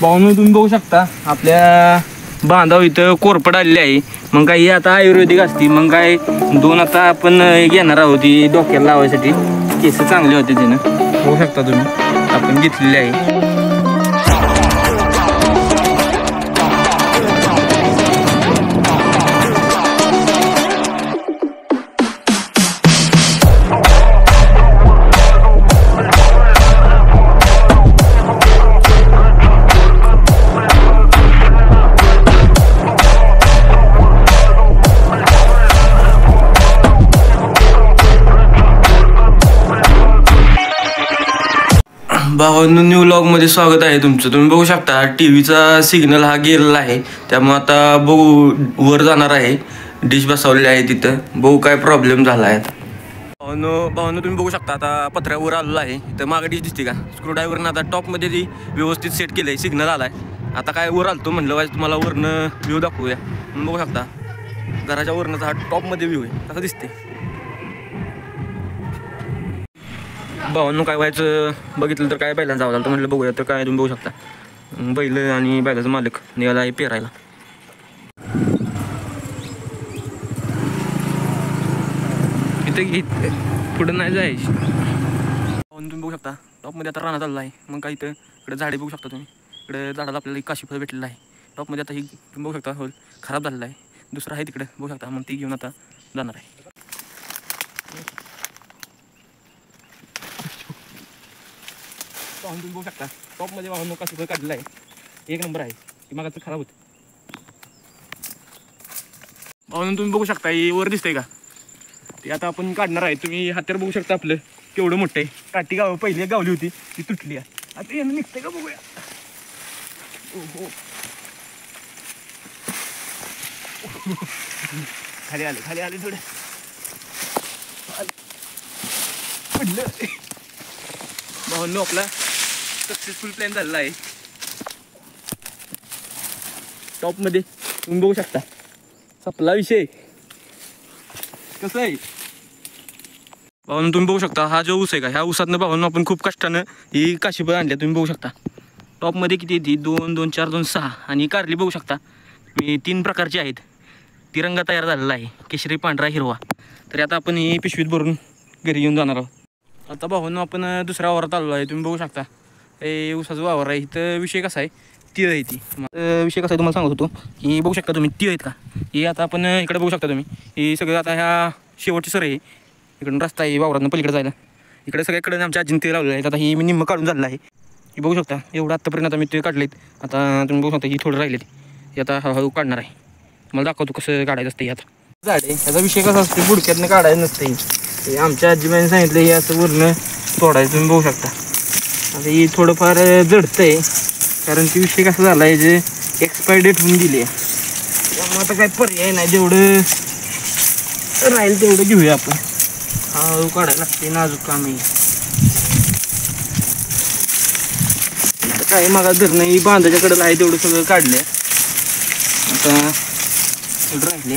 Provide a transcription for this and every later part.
पाहुणे तुम्ही बघू शकता आपल्या बांधाव इथं कोरपड आलेली आहे. मग काही आता आयुर्वेदिक असती. मग काय दोन आता आपण घेणार आहोत ती डोक्याला लावायसाठी. केस चांगले होते तिनं बघू शकता तुम्ही आपण घेतलेली आहे. भावांनो, न्यू व्लॉगमध्ये स्वागत आहे तुमचं. तुम्ही बघू शकता टीव्हीचा सिग्नल हा गेलेला आहे. त्यामुळे आता बघू वर जाणार आहे. डिश बसवलेली आहे तिथं. बघू काय प्रॉब्लेम झाला आहे. भावांनो तुम्ही बघू शकता आता पत्र्यावर आलेला आहे. इथं मागे डिश दिसते का? स्क्रूड्रायव्हरनं आता टॉपमध्ये ती व्यवस्थित सेट केलं आहे. सिग्नल आला आहे. आता काय वर आलतो म्हणलं वाईज तुम्हाला वरनं व्ह्यू दाखवूया. बघू शकता घराच्या वरनं हा टॉपमध्ये व्ह्यू आहे. कसं दिसते भावांनो? काय व्हायचं बघितलं तर काय बैलांचा आवाज आला तर म्हटलं बघूया. तर काय तुम्ही बघू शकता बैल आणि बैलाचा मालक निघाला आहे पेरायला. इथं पुढं नाही जायची. तुम्ही बघू शकता टॉपमध्ये आता रानात आलेला आहे. मग काय इथं इकडे झाडे बघू शकता तुम्ही. इकडे झाडाला आपल्याला काशी फळ भेटलेलं आहे. टॉपमध्ये आता ही तुम्ही बघू शकता होल खराब झालेला आहे. दुसरं आहे तिकडे बघू शकता. मग ती घेऊन आता जाणार आहे. तुम्ही बघू शकता टॉपमध्ये वाहन काशी फळ काढलेला आहे. एक नंबर आहे. की मागाचं खराब होतं. म्हणून तुम्ही बघू शकता हे वर दिसतंय का? ते आता आपण काढणार आहे. तुम्ही हात्यार बघू शकता आपलं केवढं मोठं आहे. काठी पहिली गावली होती ती तुटली आहे. आता यानं निघतंय का बघूया. हो खाली आले थोडं पडलं. भावांनो आपला सक्सेसफुल प्लॅन झालेला आहे. टॉपमध्ये तुम्ही बघू शकता संपला विषय. कसं आहे भावांनो? तुम्ही बघू शकता हा जो ऊस आहे का, ह्या ऊसातनं भावांनो आपण खूप कष्टानं ही काशीफळ आणल्या. तुम्ही बघू शकता टॉपमध्ये किती येते 2, 2, 4, 2, 6 आणि कारली बघू शकता मी 3 प्रकारची आहेत. तिरंगा तयार झालेला आहे केशरी, पांढरा, हिरवा. तरी आता आपण ही पिशवीत भरून घरी घेऊन जाणार आहोत. आता भावांनो आपण दुसऱ्या वावरात आलेलो आहे. तुम्ही बघू शकता हे ऊसाचा वावर आहे. इथं विषय कसा आहे तीळ आहे. ती विषय कसा आहे तुम्हाला सांगत होतो की बघू शकता तुम्ही तीळ आहेत का. हे आता आपण इकडे बघू शकता तुम्ही हे सगळं आता ह्या शेवटची सर आहे. इकडून रस्ता आहे वावरातनं पलीकडे जायला. इकडे सगळ्याकडे आमच्या आजीने ते लावलेलं आहे. आता ही मी निम्म काढून झालेलं आहे. हे बघू शकता एवढं आत्तापर्यंत आता मी ते काढलेत. आता तुम्ही बघू शकता ही थोडं राहिलेत. हे आता हळूहळू काढणार आहे. मला दाखवतो कसं काढायचं असतं. आता झाड आहे ह्याचा विषय कसा असतो बुडक्यातनं काढायचं नसतं. हे आमच्या आजीबाईने सांगितलं हे असं वरनं तोडायचं. तुम्ही बघू शकता आता ही थोडंफार जडतं आहे कारण ती विषय कसा झाला आहे जे एक्सपायरी डेट होऊन दिली आहे. त्यामुळे आता काय पर्याय नाही. जेवढं राहील तेवढं घेऊया आपण. हळूहळू काढायला लागते. नाजूक काम आहे. काय मागा धरणं ही बांधाच्या कडेला आहे तेवढं सगळं काढलं. आता थोडं राहिले.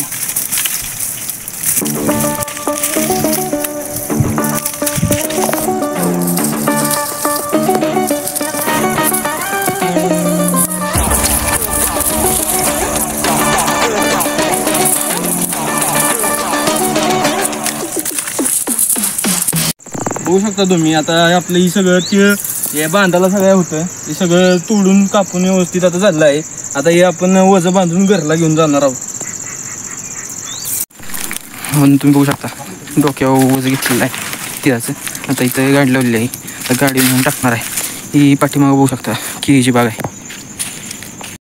बघू शकता तुम्ही आता आपलं ही सगळं तीळ या बांधाला सगळं होतं हे सगळं तोडून कापून व्यवस्थित आता झालं आहे. आता हे आपण वजं बांधून घरला घेऊन जाणार आहोत. म्हणून तुम्ही बघू शकता डोक्यावर वजं घेतलेलं आहे तिळाचं. आता इथं गाडी लावलेली आहे. तर गाडी घेऊन टाकणार आहे. ही पाठीमागं बघू शकता केळीची बाग आहे.